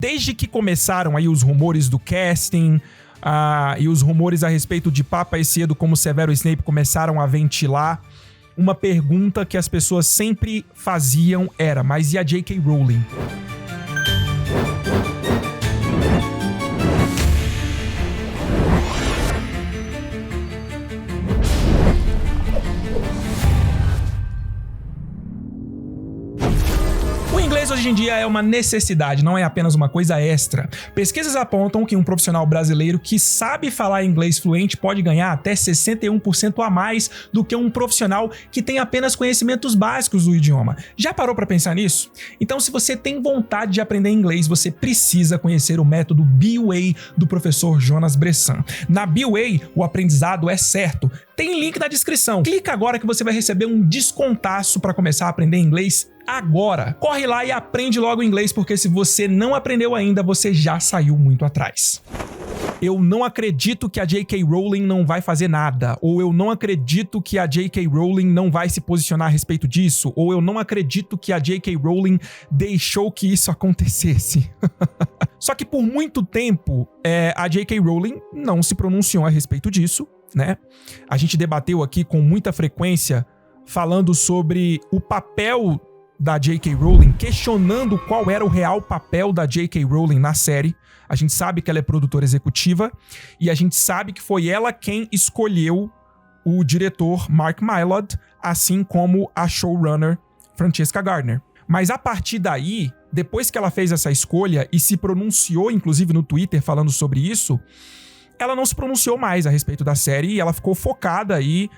Desde que começaram aí os rumores do casting e os rumores a respeito de Papa Essiedo como Severo Snape começaram a ventilar, uma pergunta que as pessoas sempre faziam era: mas e a J.K. Rowling? Hoje em dia é uma necessidade, não é apenas uma coisa extra. Pesquisas apontam que um profissional brasileiro que sabe falar inglês fluente pode ganhar até 61% a mais do que um profissional que tem apenas conhecimentos básicos do idioma. Já parou para pensar nisso? Então, se você tem vontade de aprender inglês, você precisa conhecer o método B-Way do professor Jonas Bressan. Na B-Way, o aprendizado é certo. Tem link na descrição. Clica agora que você vai receber um descontaço para começar a aprender inglês agora. Corre lá e aprende logo inglês, porque se você não aprendeu ainda, você já saiu muito atrás. Eu não acredito que a J.K. Rowling não vai fazer nada, ou eu não acredito que a J.K. Rowling não vai se posicionar a respeito disso, ou eu não acredito que a J.K. Rowling deixou que isso acontecesse. Só que por muito tempo, a J.K. Rowling não se pronunciou a respeito disso, né? A gente debateu aqui com muita frequência falando sobre o papel da J.K. Rowling, questionando qual era o real papel da J.K. Rowling na série. A gente sabe que ela é produtora executiva e a gente sabe que foi ela quem escolheu o diretor Mark Mylod, assim como a showrunner Francesca Gardner. Mas a partir daí, depois que ela fez essa escolha e se pronunciou, inclusive no Twitter, falando sobre isso, ela não se pronunciou mais a respeito da série e ela ficou focada aí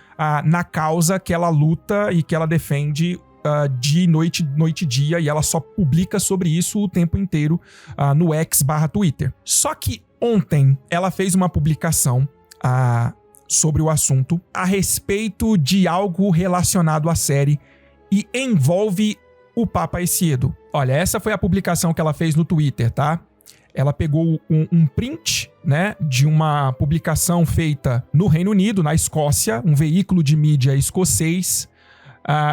na causa que ela luta e que ela defende de noite e dia, e ela só publica sobre isso o tempo inteiro no X/Twitter. Só que ontem ela fez uma publicação sobre o assunto a respeito de algo relacionado à série e envolve o Papa Essiedo. Olha, essa foi a publicação que ela fez no Twitter, tá? Ela pegou um print, né, de uma publicação feita no Reino Unido, na Escócia, um veículo de mídia escocês.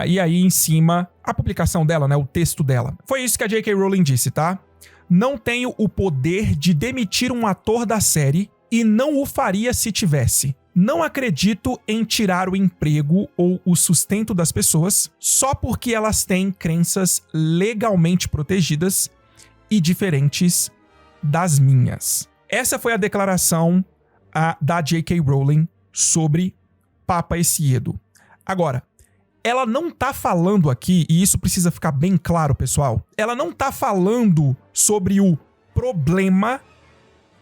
E aí em cima, a publicação dela, né, o texto dela. Foi isso que a J.K. Rowling disse, tá? Não tenho o poder de demitir um ator da série e não o faria se tivesse. Não acredito em tirar o emprego ou o sustento das pessoas só porque elas têm crenças legalmente protegidas e diferentes das minhas. Essa foi a declaração da J.K. Rowling sobre Papa Essiedo. Agora, ela não tá falando aqui, e isso precisa ficar bem claro, pessoal, ela não tá falando sobre o problema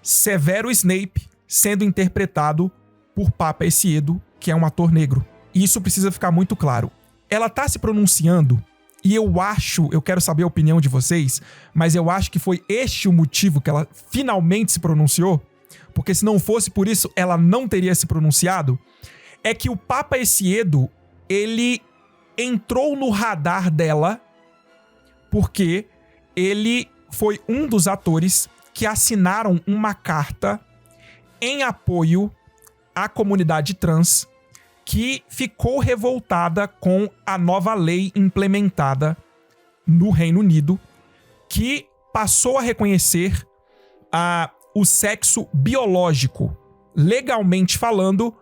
Severo Snape sendo interpretado por Papa Essiedo, que é um ator negro. E isso precisa ficar muito claro. Ela tá se pronunciando, e eu quero saber a opinião de vocês, mas eu acho que foi este o motivo que ela finalmente se pronunciou, porque se não fosse por isso, ela não teria se pronunciado, é que o Papa Essiedo, ele entrou no radar dela porque ele foi um dos atores que assinaram uma carta em apoio à comunidade trans que ficou revoltada com a nova lei implementada no Reino Unido, que passou a reconhecer o sexo biológico. Legalmente falando,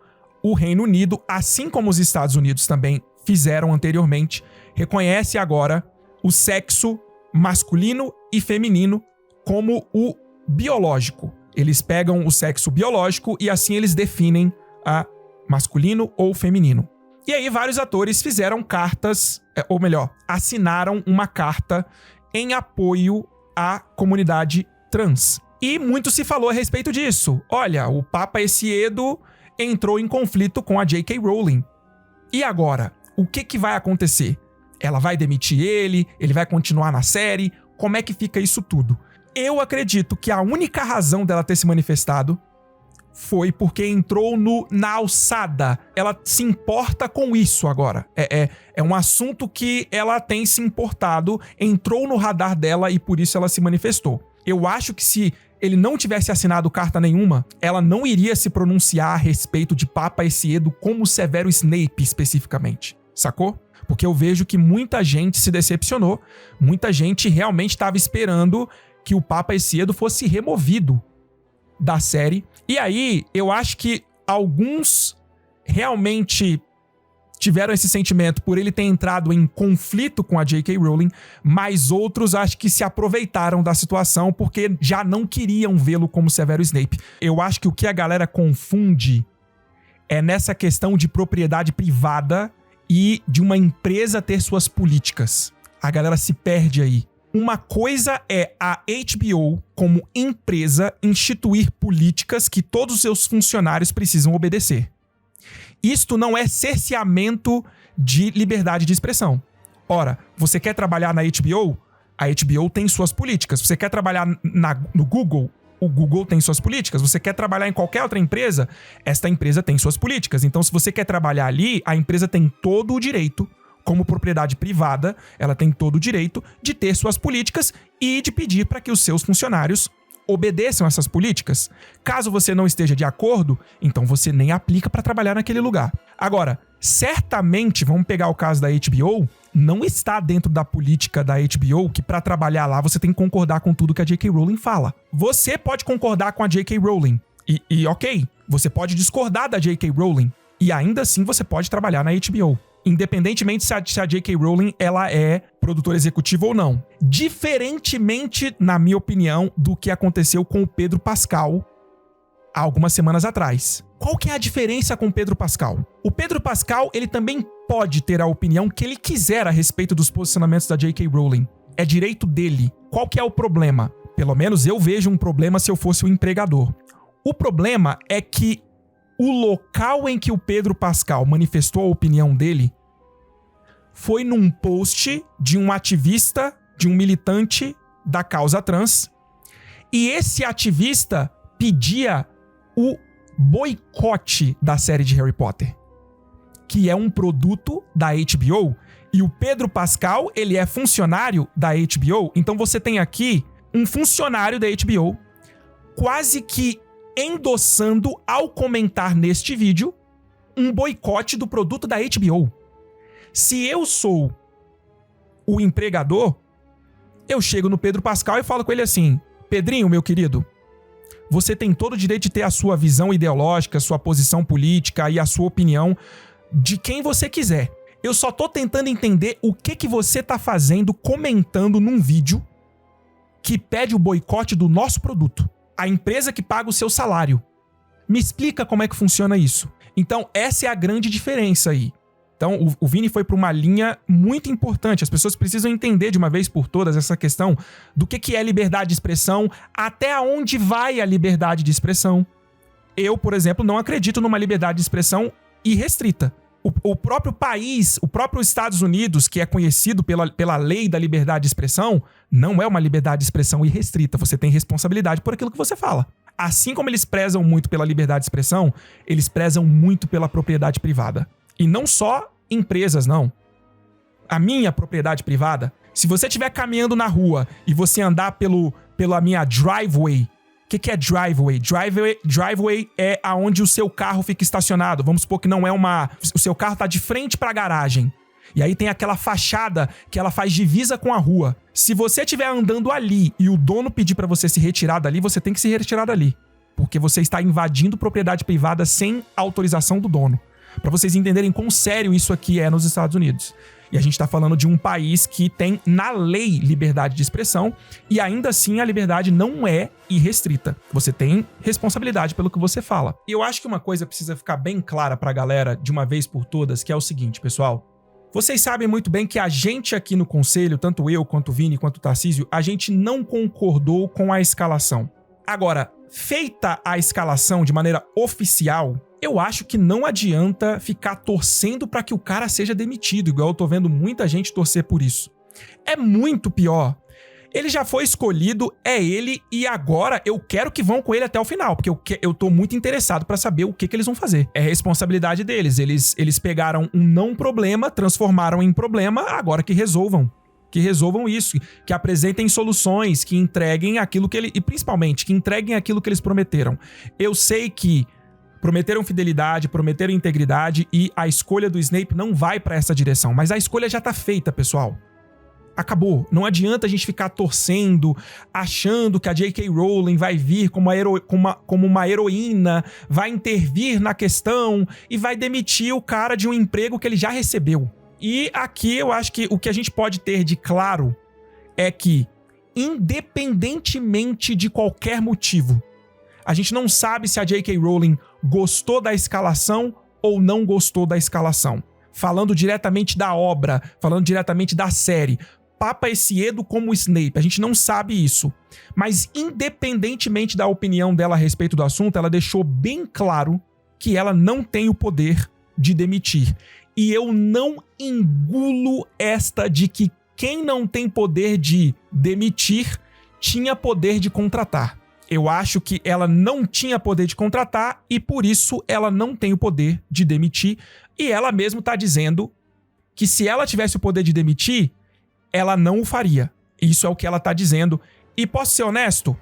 o Reino Unido, assim como os Estados Unidos também fizeram anteriormente, reconhece agora o sexo masculino e feminino como o biológico. Eles pegam o sexo biológico e assim eles definem a masculino ou feminino. E aí vários atores fizeram cartas, ou melhor, assinaram uma carta em apoio à comunidade trans. E muito se falou a respeito disso. Olha, o Papa Essiedo entrou em conflito com a J.K. Rowling. E agora? O que vai acontecer? Ela vai demitir ele? Ele vai continuar na série? Como é que fica isso tudo? Eu acredito que a única razão dela ter se manifestado foi porque entrou na alçada. Ela se importa com isso agora. É um assunto que ela tem se importado, entrou no radar dela e por isso ela se manifestou. Eu acho que se ele não tivesse assinado carta nenhuma, ela não iria se pronunciar a respeito de Papa Essiedo como Severo Snape especificamente, sacou? Porque eu vejo que muita gente se decepcionou, muita gente realmente estava esperando que o Papa Essiedo fosse removido da série. E aí, eu acho que alguns realmente tiveram esse sentimento por ele ter entrado em conflito com a J.K. Rowling, mas outros acho que se aproveitaram da situação porque já não queriam vê-lo como Severus Snape. Eu acho que o que a galera confunde é nessa questão de propriedade privada e de uma empresa ter suas políticas. A galera se perde aí. Uma coisa é a HBO, como empresa, instituir políticas que todos os seus funcionários precisam obedecer. Isto não é cerceamento de liberdade de expressão. Ora, você quer trabalhar na HBO? A HBO tem suas políticas. Você quer trabalhar no Google? O Google tem suas políticas. Você quer trabalhar em qualquer outra empresa? Esta empresa tem suas políticas. Então, se você quer trabalhar ali, a empresa tem todo o direito, como propriedade privada, ela tem todo o direito de ter suas políticas e de pedir para que os seus funcionários obedeçam essas políticas. Caso você não esteja de acordo, então você nem aplica para trabalhar naquele lugar. Agora, certamente, vamos pegar o caso da HBO, não está dentro da política da HBO que para trabalhar lá você tem que concordar com tudo que a J.K. Rowling fala. Você pode concordar com a J.K. Rowling e ok, você pode discordar da J.K. Rowling e ainda assim você pode trabalhar na HBO. Independentemente se a J.K. Rowling ela é produtora executiva ou não. Diferentemente, na minha opinião, do que aconteceu com o Pedro Pascal há algumas semanas atrás. Qual que é a diferença com o Pedro Pascal? O Pedro Pascal, ele também pode ter a opinião que ele quiser a respeito dos posicionamentos da J.K. Rowling. É direito dele. Qual que é o problema? Pelo menos eu vejo um problema se eu fosse o empregador. O problema é que o local em que o Pedro Pascal manifestou a opinião dele foi num post de um ativista, de um militante da causa trans, e esse ativista pedia o boicote da série de Harry Potter, que é um produto da HBO, e o Pedro Pascal, ele é funcionário da HBO, então você tem aqui um funcionário da HBO quase que endossando, ao comentar neste vídeo, um boicote do produto da HBO. Se eu sou o empregador, eu chego no Pedro Pascal e falo com ele assim: Pedrinho, meu querido, você tem todo o direito de ter a sua visão ideológica, sua posição política e a sua opinião de quem você quiser. Eu só tô tentando entender o que você tá fazendo comentando num vídeo que pede o boicote do nosso produto. A empresa que paga o seu salário. Me explica como é que funciona isso. Então, essa é a grande diferença aí. Então, o Vini foi para uma linha muito importante. As pessoas precisam entender de uma vez por todas essa questão do que é liberdade de expressão, até onde vai a liberdade de expressão. Eu, por exemplo, não acredito numa liberdade de expressão irrestrita. O próprio país, o próprio Estados Unidos, que é conhecido pela lei da liberdade de expressão, não é uma liberdade de expressão irrestrita. Você tem responsabilidade por aquilo que você fala. Assim como eles prezam muito pela liberdade de expressão, eles prezam muito pela propriedade privada. E não só empresas, não. A minha propriedade privada, se você estiver caminhando na rua e você andar pela minha driveway. O que é driveway? Driveway é aonde o seu carro fica estacionado. Vamos supor que não é uma... O seu carro tá de frente pra garagem. E aí tem aquela fachada que ela faz divisa com a rua. Se você estiver andando ali e o dono pedir pra você se retirar dali, você tem que se retirar dali. Porque você está invadindo propriedade privada sem autorização do dono. Pra vocês entenderem quão sério isso aqui é nos Estados Unidos. E a gente tá falando de um país que tem, na lei, liberdade de expressão, e ainda assim a liberdade não é irrestrita. Você tem responsabilidade pelo que você fala. E eu acho que uma coisa precisa ficar bem clara pra galera, de uma vez por todas, que é o seguinte, pessoal. Vocês sabem muito bem que a gente aqui no conselho, tanto eu, quanto o Vini, quanto o Tarcísio, a gente não concordou com a escalação. Agora, feita a escalação de maneira oficial, eu acho que não adianta ficar torcendo para que o cara seja demitido, igual eu tô vendo muita gente torcer por isso. É muito pior. Ele já foi escolhido, é ele, e agora eu quero que vão com ele até o final, porque eu tô muito interessado para saber o que eles vão fazer. É responsabilidade deles. Eles pegaram um não problema, transformaram em problema, agora que resolvam. Que resolvam isso, que apresentem soluções, que entreguem aquilo que e principalmente, que entreguem aquilo que eles prometeram. Eu sei que prometeram fidelidade, prometeram integridade e a escolha do Snape não vai pra essa direção. Mas a escolha já tá feita, pessoal. Acabou. Não adianta a gente ficar torcendo, achando que a J.K. Rowling vai vir como uma heroína, vai intervir na questão e vai demitir o cara de um emprego que ele já recebeu. E aqui eu acho que o que a gente pode ter de claro é que, independentemente de qualquer motivo, a gente não sabe se a J.K. Rowling gostou da escalação ou não gostou da escalação. Falando diretamente da obra, falando diretamente da série, Papa Essiedo como Snape, a gente não sabe isso. Mas independentemente da opinião dela a respeito do assunto, ela deixou bem claro que ela não tem o poder de demitir. E eu não engulo esta de que quem não tem poder de demitir tinha poder de contratar. Eu acho que ela não tinha poder de contratar e por isso ela não tem o poder de demitir. E ela mesma está dizendo que se ela tivesse o poder de demitir, ela não o faria. Isso é o que ela está dizendo. E posso ser honesto?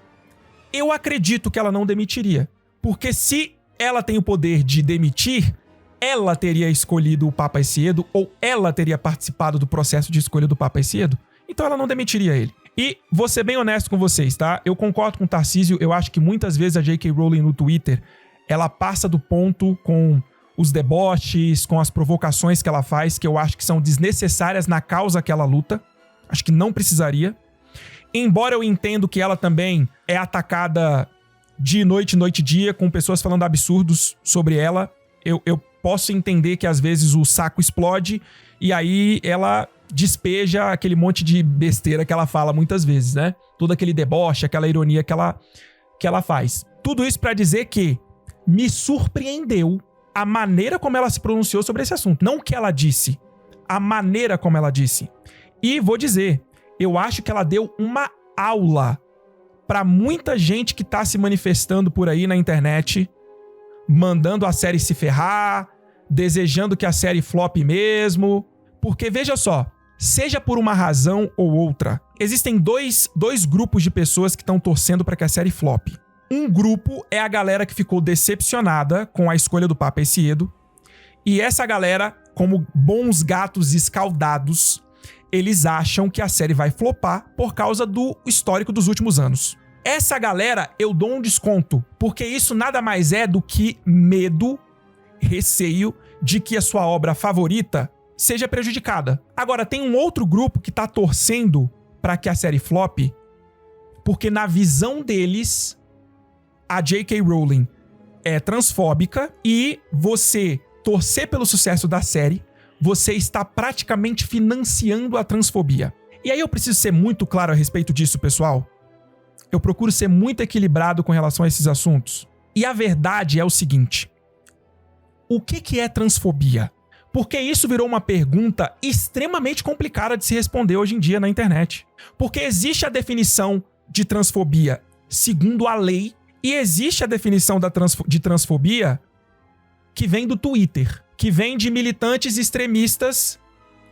Eu acredito que ela não demitiria. Porque se ela tem o poder de demitir, ela teria escolhido o Papa Essiedo ou ela teria participado do processo de escolha do Papa Essiedo. Então ela não demitiria ele. E vou ser bem honesto com vocês, tá? Eu concordo com o Tarcísio. Eu acho que muitas vezes a J.K. Rowling no Twitter, ela passa do ponto com os deboches, com as provocações que ela faz, que eu acho que são desnecessárias na causa que ela luta. Acho que não precisaria. Embora eu entendo que ela também é atacada de noite e dia, com pessoas falando absurdos sobre ela, eu posso entender que às vezes o saco explode e aí ela despeja aquele monte de besteira que ela fala muitas vezes, né? Todo aquele deboche, aquela ironia que ela faz. Tudo isso pra dizer que me surpreendeu a maneira como ela se pronunciou sobre esse assunto. Não o que ela disse, a maneira como ela disse. E vou dizer, eu acho que ela deu uma aula pra muita gente que tá se manifestando por aí na internet, mandando a série se ferrar, desejando que a série flop mesmo. Porque, veja só, seja por uma razão ou outra, existem dois grupos de pessoas que estão torcendo para que a série flop. Um grupo é a galera que ficou decepcionada com a escolha do Papa Essiedo. E essa galera, como bons gatos escaldados, eles acham que a série vai flopar por causa do histórico dos últimos anos. Essa galera eu dou um desconto, porque isso nada mais é do que medo, receio de que a sua obra favorita seja prejudicada. Agora, tem um outro grupo que tá torcendo para que a série flop, porque na visão deles, a J.K. Rowling é transfóbica e você torcer pelo sucesso da série, você está praticamente financiando a transfobia. E aí eu preciso ser muito claro a respeito disso, pessoal. Eu procuro ser muito equilibrado com relação a esses assuntos. E a verdade é o seguinte: o que é transfobia? Porque isso virou uma pergunta extremamente complicada de se responder hoje em dia na internet. Porque existe a definição de transfobia segundo a lei e existe a definição de transfobia que vem do Twitter, que vem de militantes extremistas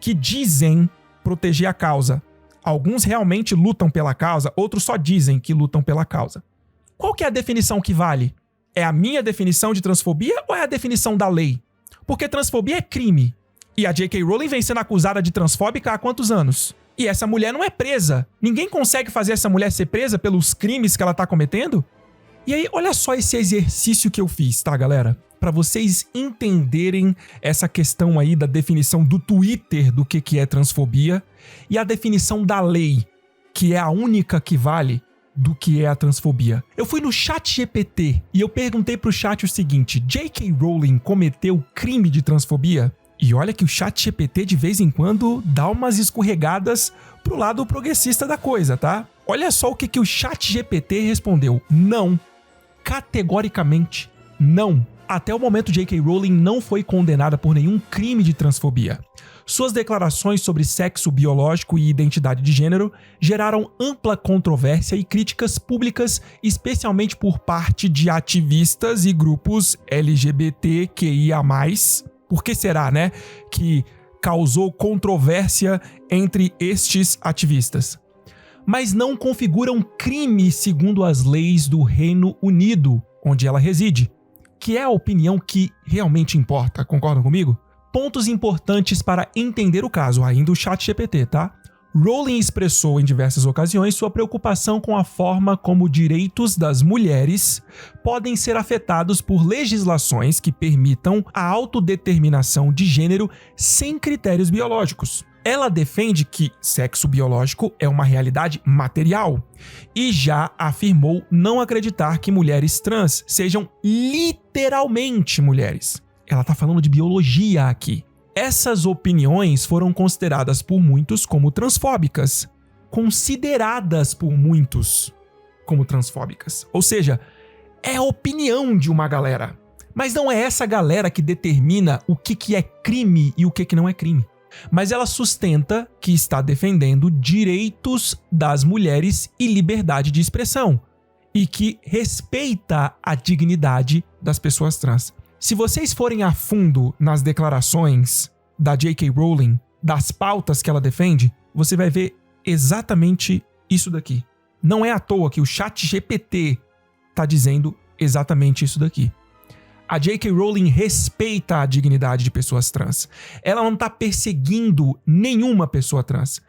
que dizem proteger a causa. Alguns realmente lutam pela causa, outros só dizem que lutam pela causa. Qual que é a definição que vale? É a minha definição de transfobia ou é a definição da lei? Porque transfobia é crime. E a J.K. Rowling vem sendo acusada de transfóbica há quantos anos? E essa mulher não é presa. Ninguém consegue fazer essa mulher ser presa pelos crimes que ela tá cometendo? E aí, olha só esse exercício que eu fiz, tá, galera? Pra vocês entenderem essa questão aí da definição do Twitter do que é transfobia e a definição da lei, que é a única que vale do que é a transfobia. Eu fui no ChatGPT e eu perguntei pro chat o seguinte: J.K. Rowling cometeu crime de transfobia? E olha que o ChatGPT de vez em quando dá umas escorregadas pro lado progressista da coisa, tá? Olha só o que o ChatGPT respondeu: não. Categoricamente, não. Até o momento, J.K. Rowling não foi condenada por nenhum crime de transfobia. Suas declarações sobre sexo biológico e identidade de gênero geraram ampla controvérsia e críticas públicas, especialmente por parte de ativistas e grupos LGBTQIA+. Por que será, né, que causou controvérsia entre estes ativistas? Mas não configuram crime segundo as leis do Reino Unido, onde ela reside, que é a opinião que realmente importa, concordam comigo? Pontos importantes para entender o caso, ainda o ChatGPT, tá? Rowling expressou em diversas ocasiões sua preocupação com a forma como direitos das mulheres podem ser afetados por legislações que permitam a autodeterminação de gênero sem critérios biológicos. Ela defende que sexo biológico é uma realidade material e já afirmou não acreditar que mulheres trans sejam literalmente mulheres. Ela está falando de biologia aqui. Essas opiniões foram consideradas por muitos como transfóbicas. Consideradas por muitos como transfóbicas. Ou seja, é a opinião de uma galera. Mas não é essa galera que determina o que é crime e o que não é crime. Mas ela sustenta que está defendendo direitos das mulheres e liberdade de expressão. E que respeita a dignidade das pessoas trans. Se vocês forem a fundo nas declarações da J.K. Rowling, das pautas que ela defende, você vai ver exatamente isso daqui. Não é à toa que o ChatGPT está dizendo exatamente isso daqui. A J.K. Rowling respeita a dignidade de pessoas trans. Ela não está perseguindo nenhuma pessoa trans.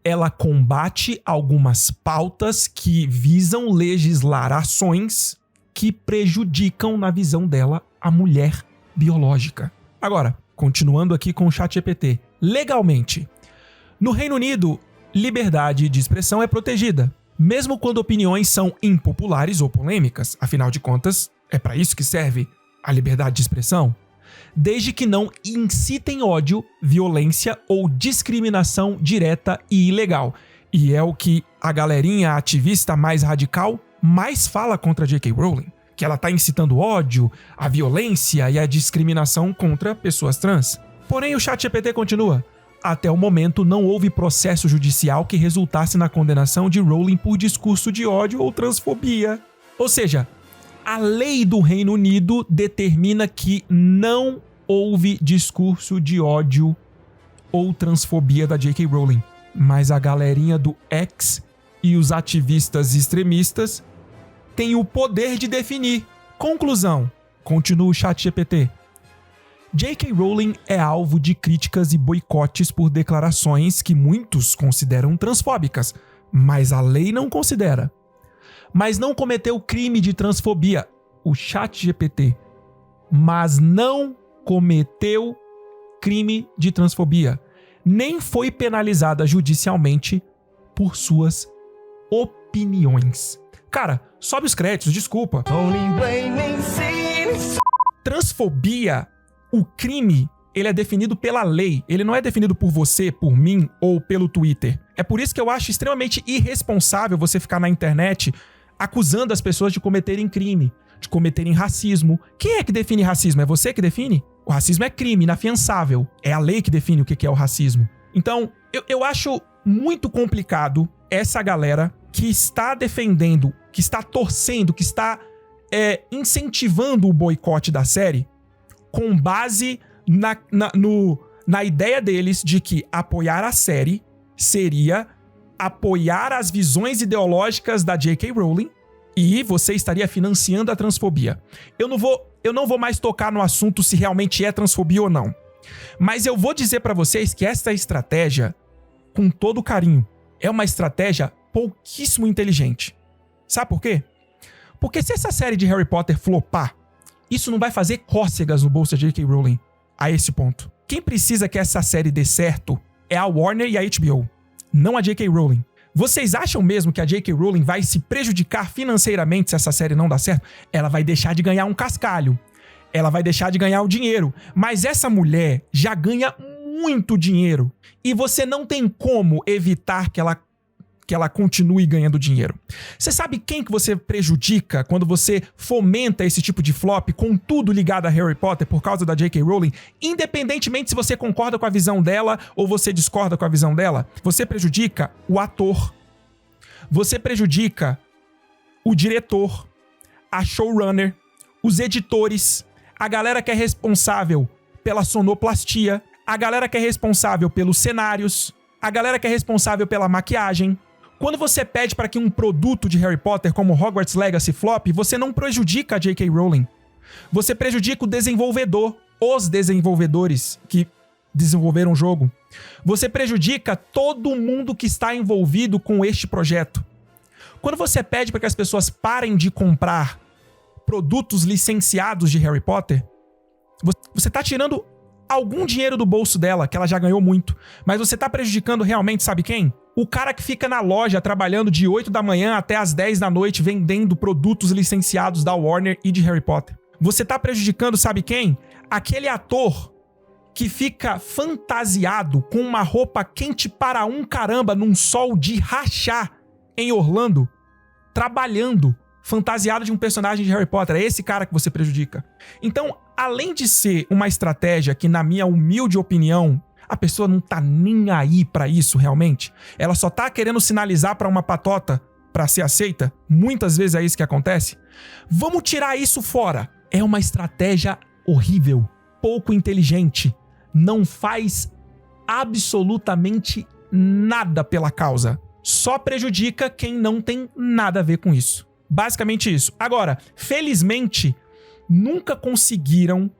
Ela combate algumas pautas que visam legislar ações que prejudicam, na visão dela, a mulher biológica. Agora, continuando aqui com o ChatGPT. Legalmente, no Reino Unido, liberdade de expressão é protegida, mesmo quando opiniões são impopulares ou polêmicas. Afinal de contas, é para isso que serve a liberdade de expressão. Desde que não incitem ódio, violência ou discriminação direta e ilegal. E é o que a galerinha ativista mais radical mais fala contra J.K. Rowling. Que ela está incitando ódio, a violência e a discriminação contra pessoas trans. Porém, o ChatGPT continua. Até o momento, não houve processo judicial que resultasse na condenação de Rowling por discurso de ódio ou transfobia. Ou seja, a lei do Reino Unido determina que não houve discurso de ódio ou transfobia da J.K. Rowling. Mas a galerinha do X e os ativistas extremistas têm o poder de definir. Conclusão. Continua o ChatGPT. J.K. Rowling é alvo de críticas e boicotes por declarações que muitos consideram transfóbicas, mas a lei não considera. Mas não cometeu crime de transfobia. O ChatGPT. Mas não cometeu crime de transfobia. Nem foi penalizada judicialmente por suas opiniões. Cara, sobe os créditos, desculpa. Transfobia, o crime, ele é definido pela lei. Ele não é definido por você, por mim ou pelo Twitter. É por isso que eu acho extremamente irresponsável você ficar na internet acusando as pessoas de cometerem crime, de cometerem racismo. Quem é que define racismo? É você que define? O racismo é crime, inafiançável. É a lei que define o que é o racismo. Então, eu acho muito complicado essa galera que está defendendo, que está torcendo, que está incentivando o boicote da série com base na ideia deles de que apoiar a série seria apoiar as visões ideológicas da J.K. Rowling e você estaria financiando a transfobia. Eu não vou mais tocar no assunto se realmente é transfobia ou não. Mas eu vou dizer pra vocês que essa estratégia, com todo carinho, é uma estratégia pouquíssimo inteligente. Sabe por quê? Porque se essa série de Harry Potter flopar, isso não vai fazer cócegas no bolso da J.K. Rowling a esse ponto. Quem precisa que essa série dê certo é a Warner e a HBO, não a J.K. Rowling. Vocês acham mesmo que a J.K. Rowling vai se prejudicar financeiramente se essa série não dar certo? Ela vai deixar de ganhar um cascalho. Ela vai deixar de ganhar o dinheiro. Mas essa mulher já ganha muito dinheiro. E você não tem como evitar que ela continue ganhando dinheiro. Você sabe quem que você prejudica quando você fomenta esse tipo de flop com tudo ligado a Harry Potter por causa da J.K. Rowling? Independentemente se você concorda com a visão dela ou você discorda com a visão dela, você prejudica o ator. Você prejudica o diretor, a showrunner, os editores, a galera que é responsável pela sonoplastia, a galera que é responsável pelos cenários, a galera que é responsável pela maquiagem. Quando você pede para que um produto de Harry Potter como Hogwarts Legacy flop, você não prejudica a J.K. Rowling. Você prejudica o desenvolvedor, os desenvolvedores que desenvolver um jogo. Você prejudica todo mundo que está envolvido com este projeto. Quando você pede para que as pessoas parem de comprar produtos licenciados de Harry Potter, você está tirando algum dinheiro do bolso dela, que ela já ganhou muito. Mas você está prejudicando realmente, sabe quem? O cara que fica na loja trabalhando de 8 da manhã até as 10 da noite vendendo produtos licenciados da Warner e de Harry Potter. Você tá prejudicando, sabe quem? Aquele ator que fica fantasiado com uma roupa quente para um caramba num sol de rachar em Orlando, trabalhando, fantasiado de um personagem de Harry Potter. É esse cara que você prejudica. Então, além de ser uma estratégia que, na minha humilde opinião, a pessoa não tá nem aí pra isso realmente, ela só tá querendo sinalizar pra uma patota pra ser aceita, muitas vezes é isso que acontece, vamos tirar isso fora. É uma estratégia horrível, pouco inteligente, não faz absolutamente nada pela causa, só prejudica quem não tem nada a ver com isso. Basicamente isso. Agora, felizmente, nunca conseguiram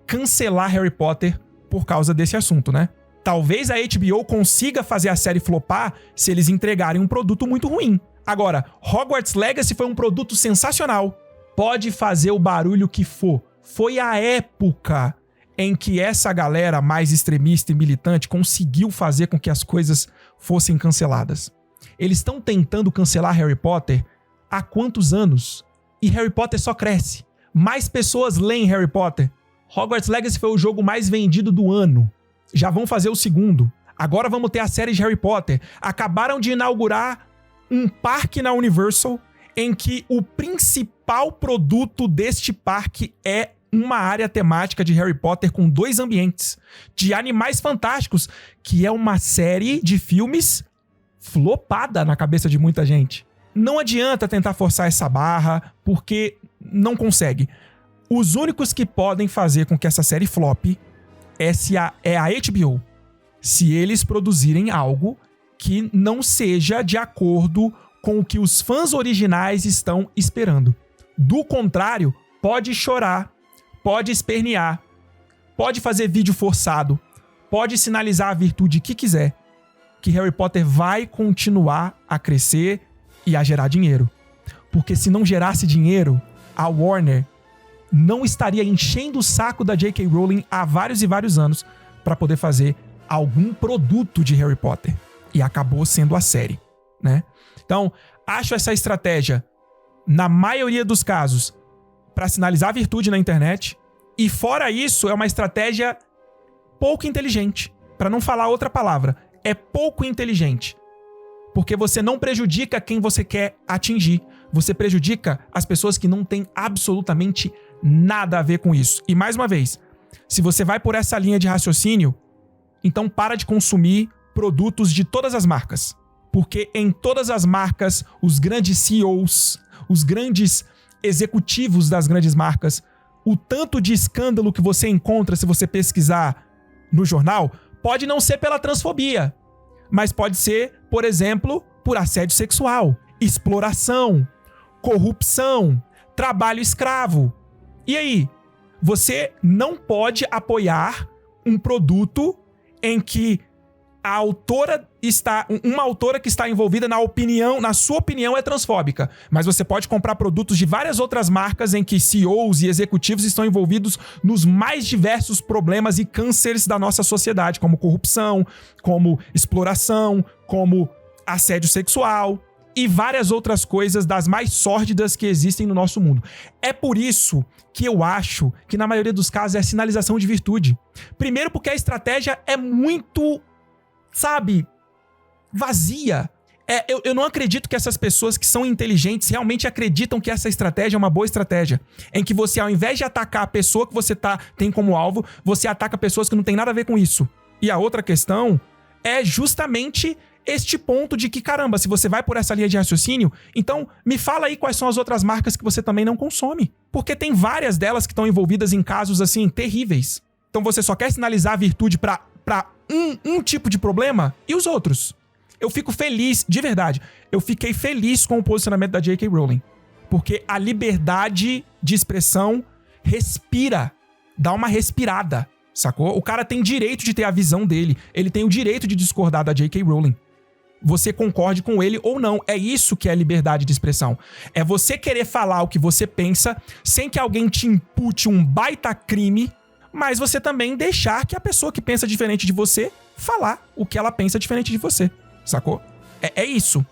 cancelar Harry Potter por causa desse assunto, né? Talvez a HBO consiga fazer a série flopar se eles entregarem um produto muito ruim. Agora, Hogwarts Legacy foi um produto sensacional. Pode fazer o barulho que for. Foi a época em que essa galera mais extremista e militante conseguiu fazer com que as coisas fossem canceladas. Eles estão tentando cancelar Harry Potter há quantos anos? E Harry Potter só cresce. Mais pessoas leem Harry Potter. Hogwarts Legacy foi o jogo mais vendido do ano. Já vão fazer o segundo. Agora vamos ter a série de Harry Potter. Acabaram de inaugurar um parque na Universal em que o principal produto deste parque é uma área temática de Harry Potter com 2 ambientes. De Animais Fantásticos, que é uma série de filmes flopada na cabeça de muita gente. Não adianta tentar forçar essa barra, porque não consegue. Os únicos que podem fazer com que essa série flop é a HBO. Se eles produzirem algo que não seja de acordo com o que os fãs originais estão esperando. Do contrário, pode chorar, pode espernear, pode fazer vídeo forçado, pode sinalizar a virtude que quiser, que Harry Potter vai continuar a crescer e a gerar dinheiro. Porque se não gerasse dinheiro, a Warner não estaria enchendo o saco da J.K. Rowling há vários e vários anos para poder fazer algum produto de Harry Potter. E acabou sendo a série, né? Então, acho essa estratégia, na maioria dos casos, para sinalizar virtude na internet. E fora isso, é uma estratégia pouco inteligente. Para não falar outra palavra, é pouco inteligente. Porque você não prejudica quem você quer atingir. Você prejudica as pessoas que não têm absolutamente nada a ver com isso. E mais uma vez, se você vai por essa linha de raciocínio, então para de consumir produtos de todas as marcas. Porque em todas as marcas, os grandes CEOs, os grandes executivos das grandes marcas, o tanto de escândalo que você encontra se você pesquisar no jornal, pode não ser pela transfobia, mas pode ser, por exemplo, por assédio sexual, exploração, corrupção, trabalho escravo. E aí, você não pode apoiar um produto em que uma autora que está envolvida na sua opinião é transfóbica, mas você pode comprar produtos de várias outras marcas em que CEOs e executivos estão envolvidos nos mais diversos problemas e cânceres da nossa sociedade, como corrupção, como exploração, como assédio sexual e várias outras coisas das mais sórdidas que existem no nosso mundo. É por isso que eu acho que na maioria dos casos é sinalização de virtude. Primeiro porque a estratégia é muito, sabe, vazia. Eu não acredito que essas pessoas que são inteligentes realmente acreditam que essa estratégia é uma boa estratégia. Em que você, ao invés de atacar a pessoa que você tem como alvo, você ataca pessoas que não tem nada a ver com isso. E a outra questão é justamente este ponto de que, caramba, se você vai por essa linha de raciocínio, então me fala aí quais são as outras marcas que você também não consome. Porque tem várias delas que estão envolvidas em casos, assim, terríveis. Então você só quer sinalizar a virtude pra um tipo de problema e os outros. Eu fico feliz, de verdade, eu fiquei feliz com o posicionamento da J.K. Rowling. Porque a liberdade de expressão respira, dá uma respirada. sacou? O cara tem direito de ter a visão dele. Ele tem o direito de discordar da J.K. Rowling. Você concorde com ele ou não. É isso que é liberdade de expressão. É você querer falar o que você pensa sem que alguém te impute um baita crime, mas você também deixar que a pessoa que pensa diferente de você falar o que ela pensa diferente de você, sacou? É isso.